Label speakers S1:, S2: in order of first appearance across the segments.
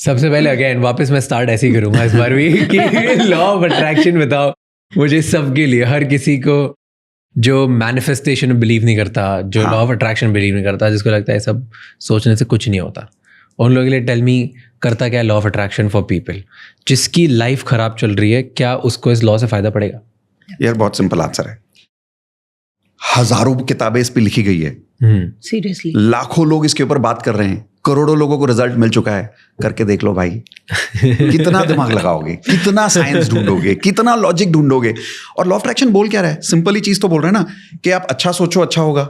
S1: सबसे पहले अगेन वापस मैं स्टार्ट ऐसे ही करूंगा इस बार भी कि लॉ ऑफ अट्रैक्शन बताओ मुझे, सबके लिए, हर किसी को जो मैनिफेस्टेशन में बिलीव नहीं करता, जो लॉ ऑफ अट्रैक्शन बिलीव नहीं करता, जिसको लगता है सब सोचने से कुछ नहीं होता, उन लोगों के लिए टेल मी, करता क्या law of attraction for people? जिसकी लाइफ खराब चल रही है, क्या उसको इस लॉ से फायदा पड़ेगा?
S2: यार बहुत सिंपल आंसर है, हजारों किताबें इस पे लिखी गई है,
S3: सीरियसली
S2: लाखों लोग इसके ऊपर बात कर रहे हैं, करोड़ों लोगों को रिजल्ट मिल चुका है, करके देख लो भाई। कितना दिमाग लगाओगे, कितना साइंस ढूंढोगे, कितना लॉजिक ढूंढोगे? और लॉ ऑफ अट्रैक्शन बोल क्या रहा है? सिंपल ही चीज तो बोल रहे हैं ना कि आप अच्छा सोचो अच्छा होगा,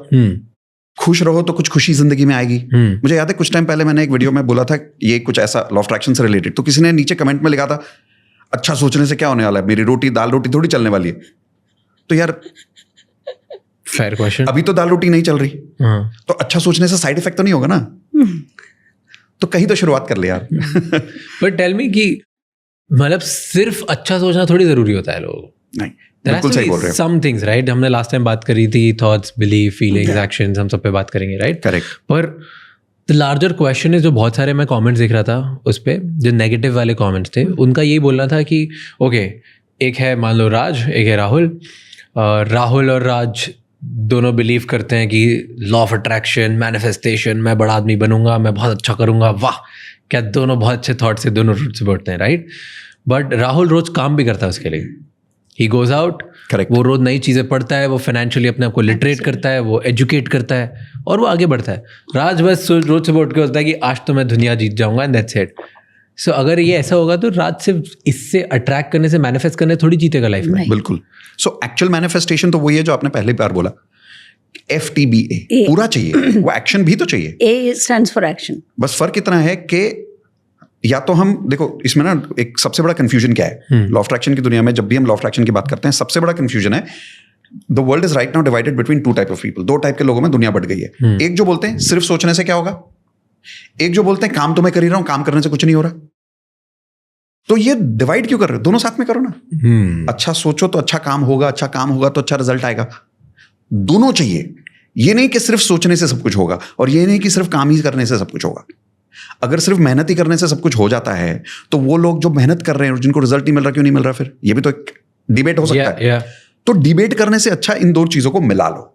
S2: खुश रहो तो कुछ खुशी जिंदगी में आएगी। मुझे याद है कुछ टाइम पहले मैंने एक वीडियो में बोला था ये कुछ ऐसा लॉ ऑफ अट्रैक्शन से रिलेटेड, तो किसी ने नीचे कमेंट में लिखा था अच्छा सोचने से क्या होने वाला है, मेरी रोटी दाल रोटी थोड़ी चलने वाली है। तो यार
S1: फेयर क्वेश्चन,
S2: अभी तो दाल रोटी नहीं चल रही, तो अच्छा सोचने से साइड इफेक्ट तो नहीं होगा ना? तो कहीं तो शुरुआत कर ले यार।
S1: बट टेल मी कि मतलब सिर्फ अच्छा सोचना थोड़ी जरूरी होता है लोगों को?
S2: नहीं, बिल्कुल सही बोल रहे हो।
S1: सम थिंग्स राइट, हमने लास्ट टाइम बात करी थी थॉट्स, बिलीफ, फीलिंग्स, एक्शंस, हम सब पे बात करेंगे राइट?
S2: करेक्ट।
S1: पर द लार्जर क्वेश्चन है, जो बहुत सारे मैं कमेंट्स देख रहा था उस पे, जो नेगेटिव वाले कमेंट्स थे, उनका यही बोलना था कि ओके, एक है मान लो राज, एक है राहुल, राहुल और राज दोनों बिलीव करते हैं कि लॉ ऑफ अट्रैक्शन, मैनिफेस्टेशन, मैं बड़ा आदमी बनूंगा, मैं बहुत अच्छा करूंगा, वाह क्या, दोनों बहुत अच्छे थॉट से दोनों रूट से बढ़ते हैं राइट? बट राहुल रोज काम भी करता है उसके लिए, ही गोज आउट, वो रोज नई चीज़ें पढ़ता है, वो फाइनेंशियली अपने आप को लिटरेट करता है, वो एजुकेट करता है और वो आगे बढ़ता है। राज बस रोज सुबह उठ के होता है कि आज तो मैं दुनिया जीत जाऊंगा एंड दैट्स इट। सो अगर ये ऐसा होगा तो राज सिर्फ इससे अट्रैक्ट करने से, मैनिफेस्ट करने थोड़ी जीतेगा लाइफ में।
S2: बिल्कुल। सो एक्चुअल मैनिफेस्टेशन तो वही है जो आपने पहले बार बोला, FTBA पूरा चाहिए, वो एक्शन भी तो चाहिए।
S3: A stands for action।
S2: बस फर्क इतना है कि या तो हम देखो इसमें ना एक सबसे बड़ा कंफ्यूजन क्या है लॉ ऑफ अट्रैक्शन की दुनिया में, जब भी हम लॉ ऑफ अट्रैक्शन की बात करते हैं सबसे बड़ा कंफ्यूजन है, the world is right now divided between two type of people. दो टाइप के लोगों में दुनिया बढ़ गई है। एक जो बोलते हैं सिर्फ सोचने से क्या होगा, एक जो बोलते हैं काम तो मैं कर ही रहा हूं, काम करने से कुछ नहीं हो रहा। तो ये डिवाइड क्यों कर रहे हो? दोनों साथ में करो ना। अच्छा सोचो तो अच्छा काम होगा, अच्छा काम होगा तो अच्छा रिजल्ट आएगा। दोनों चाहिए। ये नहीं कि सिर्फ सोचने से सब कुछ होगा और ये नहीं कि सिर्फ काम ही करने से सब कुछ होगा। अगर सिर्फ मेहनत ही करने से सब कुछ हो जाता है तो वो लोग जो मेहनत कर रहे हैं और जिनको रिजल्ट नहीं मिल रहा, क्यों नहीं मिल रहा? फिर ये भी तो एक डिबेट हो सकता है। तो डिबेट करने से अच्छा इन दो चीजों को मिला लो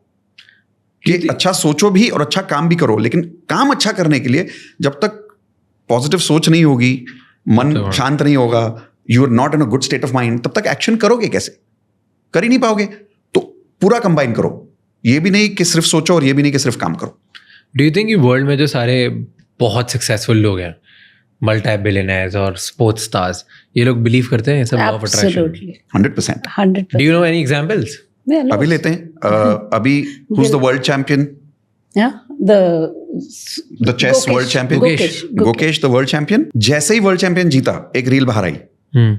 S2: कि अच्छा सोचो भी और अच्छा काम भी करो। लेकिन काम अच्छा करने के लिए जब तक पॉजिटिव सोच नहीं होगी, मन शांत नहीं होगा, you are not in a good state of mind, तब तक एक्शन करोगे कैसे? कर ही नहीं पाओगे। तो पूरा कंबाइन करो, ये भी नहीं कि सिर्फ सोचो और ये भी नहीं कि सिर्फ काम करो।
S1: डू यू थिंक वर्ल्ड में जो सारे बहुत सक्सेसफुल लोग हैं, मल्टी बिलियनर्स और स्पोर्ट्स स्टार्स, ये लोग बिलीव करते हैं सब law of attraction?
S2: 100%।
S1: Do you know any examples?
S2: अभी लेते हैं अभी who is the world champion? The chess world champion Gukesh, the world champion. जैसे ही वर्ल्ड चैंपियन जीता, एक रील बाहर आई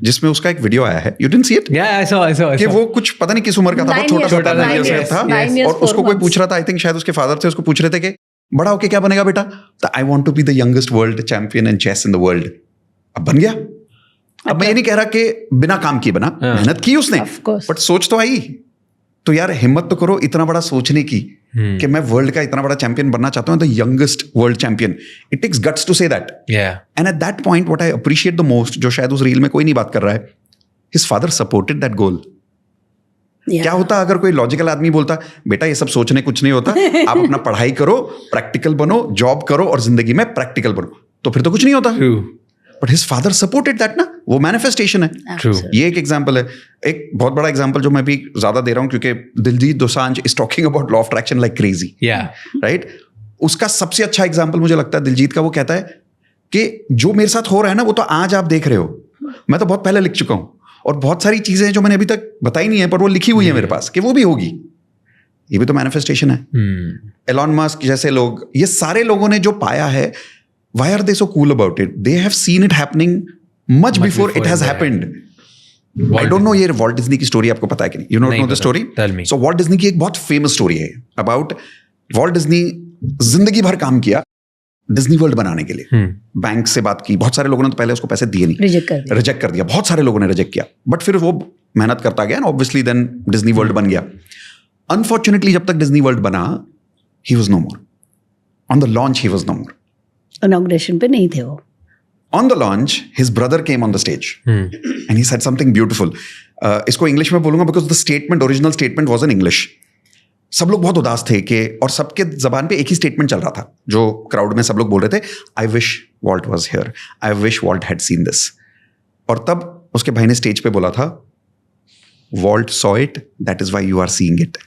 S2: जिसमें उसका एक वीडियो आया है। You didn't see it?
S1: I saw.
S2: कि वो कुछ पता नहीं किस उम्र का था, बहुत छोटा सा था और उसको कोई पूछ रहा था, आई थिंक शायद उसके फादर थे, उसको पूछ रहे थे कि बड़ा होके क्या बनेगा बेटा? तो I want to be the youngest world champion in chess in the world. अब बन गया। अब मैं ये नहीं कह रहा कि बिना काम किए बना, मेहनत की उसने, बट सोच तो आई। तो यार हिम्मत तो करो इतना बड़ा सोचने की कि मैं वर्ल्ड का इतना बड़ा चैंपियन बनना चाहता हूं, the youngest world champion. It takes guts to say that. And at that point what I appreciate the most, जो शायद उस रील में कोई नहीं बात कर रहा है, his father supported that goal. क्या होता अगर कोई लॉजिकल आदमी बोलता बेटा ये सब सोचने कुछ नहीं होता, आप अपना पढ़ाई करो, प्रैक्टिकल बनो, जॉब करो और जिंदगी में प्रैक्टिकल बनो, तो फिर तो कुछ नहीं होता। But his father supported that ना, वो मैनिफेस्टेशन है। ये एक एग्जांपल है। एक बहुत बड़ा एग्जांपल जो मैं भी ज्यादा दे रहा हूं क्योंकि Diljit Dosanjh is talking about law of attraction like crazy, right? उसका सबसे अच्छा एग्जांपल मुझे लगता है दिलजीत का, वो कहता है कि जो मेरे साथ हो रहा है ना वो तो आज आप देख रहे हो, मैं तो बहुत पहले लिख चुका हूं और बहुत सारी चीजें हैं जो मैंने अभी तक बताई नहीं है पर वो लिखी हुई है मेरे पास कि वो भी होगी। ये भी तो मैनिफेस्टेशन है। एलॉन मस्क जैसे लोग, ये सारे लोगों ने जो पाया है, why are they so cool about it? They have seen it happening much before it has happened. I don't know ये वॉल्ट डिज्नी की स्टोरी आपको पता है कि नहीं? You don't know the story? So Walt Disney की एक बहुत फेमस स्टोरी है about वॉल्ट डिज्नी जिंदगी भर काम किया डिज्नी वर्ल्ड बनाने के लिए। बैंक से बात की, बहुत सारे लोगों ने तो पहले उसको पैसे दिए नहीं, रिजेक्ट कर दिया, बहुत सारे लोगों ने रिजेक्ट किया, बट फिर वो मेहनत करता गया, ऑब्वियसली देन डिज्नी वर्ल्ड बन गया। अनफॉर्चुनेटली जब तक डिज्नी वर्ल्ड बना, he was no more. On the launch he was no more.
S3: Inauguration पे नहीं थे वो।
S2: On the launch, his brother came on the stage and he said something beautiful. इसको इंग्लिश में बोलूंगा because the statement, original statement was in English. सब लोग बहुत उदास थे कि और सबके जबान पे एक ही स्टेटमेंट चल रहा था जो क्राउड में सब लोग बोल रहे थे, I wish Walt was here, I wish Walt had seen this. और तब उसके भाई ने स्टेज पे बोला था, Walt saw it, that is why you are seeing it.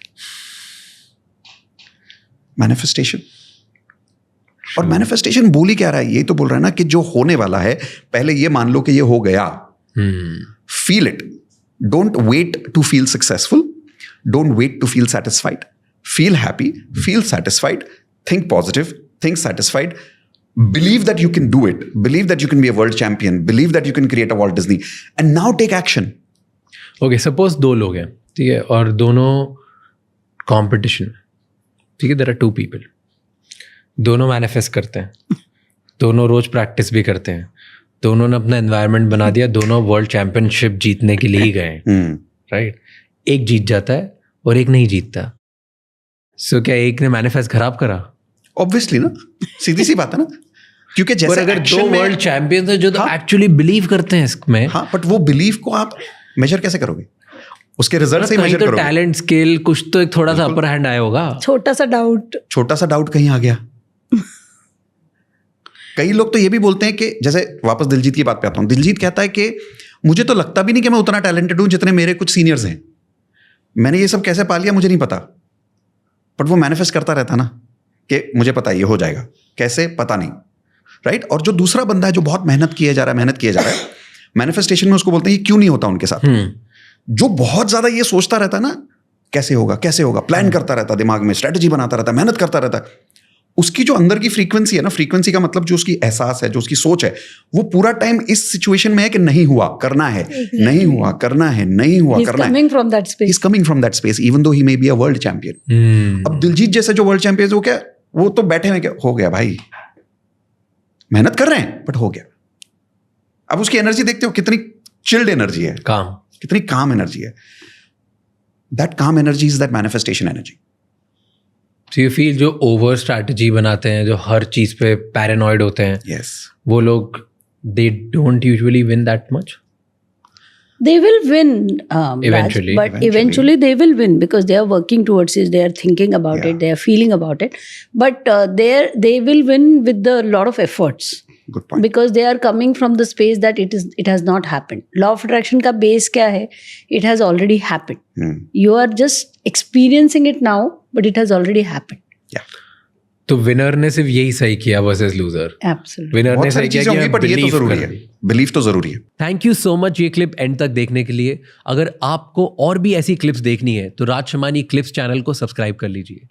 S2: Manifestation. और मैनिफेस्टेशन बोल ही क्या रहा है? यही तो बोल रहा है ना कि जो होने वाला है पहले ये मान लो कि ये हो गया. Feel it. Don't wait to feel successful. Don't wait to feel satisfied. Feel happy, feel satisfied, think positive, think satisfied. Believe that you can do it. Believe that you can be a world champion. Believe that you can create a Walt Disney. And now take action.
S1: Okay, suppose दो लोग हैं, ठीक है, और दोनों competition में, ठीक है, there are two people. दोनों manifest करते हैं, दोनों रोज practice भी करते हैं, दोनों ने अपना environment बना दिया, दोनों world championship जीतने के लिए ही गए, right? एक जीत जाता है और एक नहीं जीतता. सो क्या एक ने मैनिफेस्ट खराब करा?
S2: ऑब्वियसली ना, सीधी सी बात है ना. क्योंकि जैसे
S1: अगर दो वर्ल्ड चैंपियंस हैं जो तो एक्चुअली बिलीव करते हैं इसमें,
S2: हाँ, बट वो बिलीव को आप मेजर कैसे करोगे? उसके रिजल्ट से ही मेजर करोगे.
S1: टैलेंट, स्किल, कुछ तो एक थोड़ा सा अपर हैंड आया होगा.
S3: छोटा सा डाउट कहीं
S2: आ गया. कई लोग तो ये भी बोलते हैं कि, जैसे वापस दिलजीत की बात पे आता हूँ, दिलजीत कहता है कि मुझे तो लगता भी नहीं कि मैं उतना टैलेंटेड हूँ जितने मेरे कुछ सीनियर्स हैं. मैंने ये सब कैसे पा लिया मुझे नहीं पता. बट वो मैनिफेस्ट करता रहता ना कि मुझे पता है ये हो जाएगा. कैसे? पता नहीं. राइट. और जो दूसरा बंदा है जो बहुत मेहनत किया जा रहा है, मैनिफेस्टेशन में उसको बोलते हैं ये क्यों नहीं होता उनके साथ. जो बहुत ज्यादा ये सोचता रहता है ना, कैसे होगा, प्लान करता रहता, दिमाग में स्ट्रेटेजी बनाता रहता, मेहनत करता रहता, उसकी जो अंदर की फ्रीक्वेंसी है ना, फ्रीक्वेंसी का मतलब जो उसकी एहसास है, जो उसकी सोच है, वो पूरा टाइम इस सिचुएशन में है कि नहीं हुआ, करना है, नहीं हुआ, करना है, नहीं हुआ, करना है. He's coming from that space, even though he may be a world champion. अब दिलजीत जैसे जो वर्ल्ड चैंपियन, वो तो बैठे हुए क्या हो गया भाई, मेहनत कर रहे हैं बट हो गया. अब उसकी एनर्जी देखते हो, कितनी चिल्ड एनर्जी है, कितनी काम एनर्जी है. दैट काम energy is that manifestation energy.
S1: So you feel जो ओवर स्ट्रैटेजी बनाते हैं, जो हर चीज पे पैरानॉइड होते हैं,
S2: yes,
S1: वो लोग they don't usually win that much.
S3: They will win
S1: eventually,
S3: but eventually they will win because they are working towards it. They are thinking about it. They are feeling about it. But they will win with a lot of efforts.
S2: Good point.
S3: Because they are coming from the space that it has not happened. Law of attraction का base क्या है? It has already happened. You are just experiencing it now, but it has already happened.
S2: Yeah.
S1: तो winner ने सिर्फ यही सही किया versus loser.
S3: Absolutely.
S1: Winner ने सही किया कि
S2: बिलीव तो जरूरी है.
S1: थैंक यू सो मच ये क्लिप एंड तक देखने के लिए. अगर आपको और भी ऐसी क्लिप्स देखनी है तो राज शमानी क्लिप्स चैनल को सब्सक्राइब कर लीजिए.